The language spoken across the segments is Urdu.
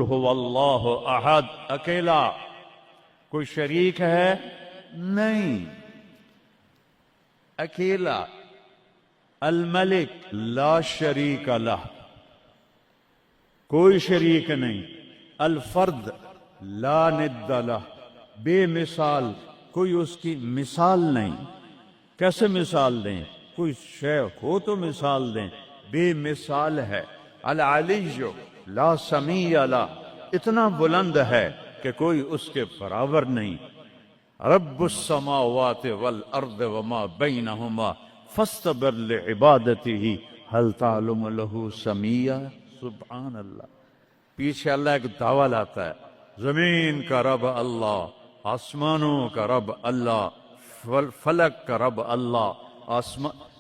هو اللہ احد، اکیلا، کوئی شریک ہے نہیں، اکیلا، الملک لا شریک لہ، کوئی شریک نہیں، الفرد لا ند لہ، بے مثال، کوئی اس کی مثال نہیں۔ کیسے مثال دیں؟ کوئی شے ہو تو مثال دیں، بے مثال ہے۔ العلی لا سمیع لہ، اتنا بلند ہے کہ کوئی اس کے برابر نہیں۔ رب السماوات والارض وما بینہما فاستبر لعبادتہ هل تعلم له سمیع۔ سبحان اللہ۔ پیچھے اللہ ایک دعویٰ لاتا ہے، زمین کا رب اللہ، آسمانوں کا رب اللہ، فلک کا رب اللہ،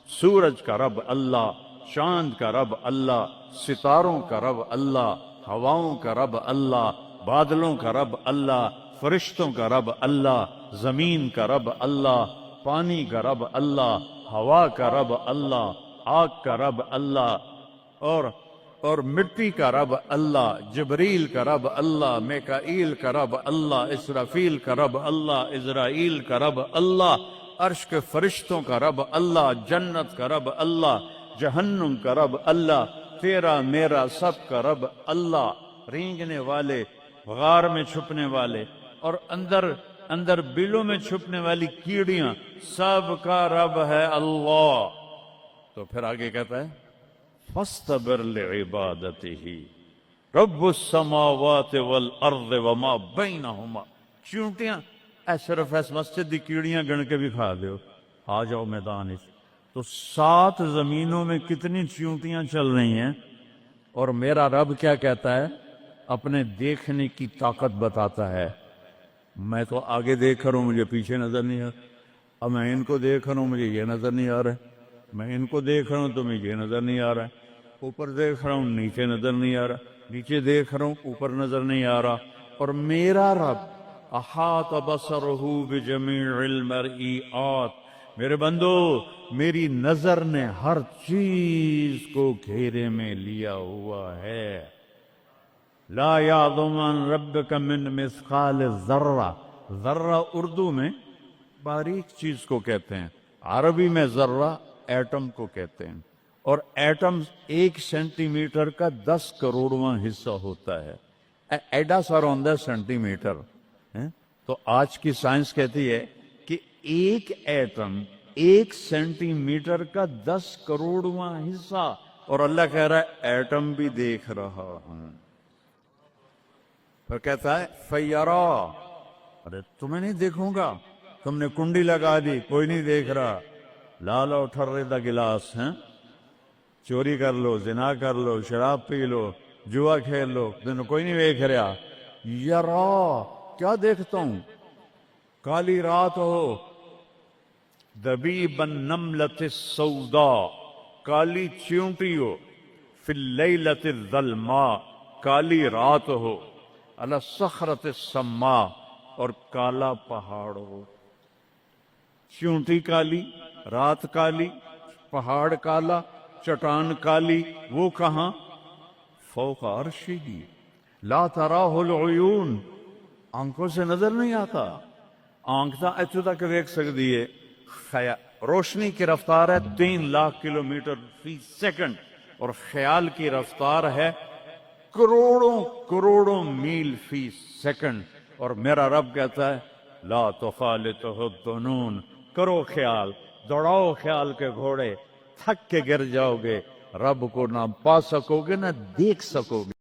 سورج کا رب اللہ، چاند کا رب اللہ، ستاروں کا رب اللہ، ہواؤں کا رب اللہ، بادلوں کا رب اللہ، فرشتوں کا رب اللہ، زمین کا رب اللہ، پانی کا رب اللہ، ہوا کا رب اللہ، آگ کا رب اللہ، اور مٹی کا رب اللہ، جبریل کا رب اللہ، میکائیل کا رب اللہ، اسرافیل کا رب اللہ، اسرائیل کا رب اللہ، عرش کے فرشتوں کا رب اللہ، جنت کا رب اللہ، جہنم کا رب اللہ، تیرا میرا سب کا رب اللہ، رینگنے والے، غار میں چھپنے والے، اور اندر بلوں میں چھپنے والی کیڑیاں، سب کا رب ہے اللہ۔ تو پھر آگے کہتا ہے فاستبر لعبادتہ رب السماوات والارض وما بینہما۔ چونٹیاں صرف اس مسجد دی کیڑیاں گن کے بھی کھا دیو، آ جاؤ میدان اس۔ تو 7 زمینوں میں کتنی چونٹیاں چل رہی ہیں، اور میرا رب کیا کہتا ہے؟ اپنے دیکھنے کی طاقت بتاتا ہے۔ میں تو آگے دیکھ رہا ہوں، مجھے پیچھے نظر نہیں آ رہا، اب میں ان کو دیکھ رہا ہوں، مجھے یہ نظر نہیں آ رہا ہے، میں ان کو دیکھ رہا ہوں تو مجھے یہ نظر نہیں آ رہا ہے، اوپر دیکھ رہا ہوں نیچے نظر نہیں آ رہا، نیچے دیکھ رہا ہوں اوپر نظر نہیں آ رہا۔ اور میرا رب احاط بصرہ بجمیع المرئیات، میرے بندو میری نظر نے ہر چیز کو گھیرے میں لیا ہوا ہے۔ لا یعظم عن ربک من مثقال ذرہ، ذرہ اردو میں باریک چیز کو کہتے ہیں، عربی میں ذرہ ایٹم کو کہتے ہیں، اور ایٹم 1 سینٹی میٹر کا 10 کروڑواں حصہ ہوتا ہے، ایڈا سارا ہوندہ سینٹی میٹر۔ تو آج کی سائنس کہتی ہے کہ ایک ایٹم 1 سینٹی میٹر کا 10 کروڑواں حصہ، اور اللہ کہہ رہا ہے ایٹم بھی دیکھ رہا ہوں۔ پھر کہتا ہے فیرا، ارے تمہیں نہیں دیکھوں گا، تم نے کنڈی لگا دی، کوئی نہیں دیکھ رہا، لالا ٹھرے دا گلاس ہیں، چوری کر لو، زنا کر لو، شراب پی لو، جوا کھیل لو، تمہیں کوئی نہیں دیکھ رہا۔ یرا، کیا دیکھتا ہوں؟ کالی رات ہو، دبیب النملۃ السوداء، کالی چیونٹی ہو، فی اللیلۃ الظلماء، کالی رات ہو، علی الصخرۃ السماء، اور کالا پہاڑ ہو۔ چیونٹی کالی، رات کالی، پہاڑ کالا، چٹان کالی، وہ کہاں؟ فوق عرشہ لا تراہ العیون، آنکھوں سے نظر نہیں آتا، آنکھ تا اتو تک دیکھ سکتی ہے، روشنی کی رفتار ہے 3 لاکھ کلومیٹر فی سیکنڈ، اور خیال کی رفتار ہے کروڑوں میل فی سیکنڈ۔ اور میرا رب کہتا ہے لا تخالطہ الظنون، کرو خیال، دوڑاؤ خیال کے گھوڑے، تھک کے گر جاؤ گے، رب کو نہ پا سکو گے نہ دیکھ سکو گے۔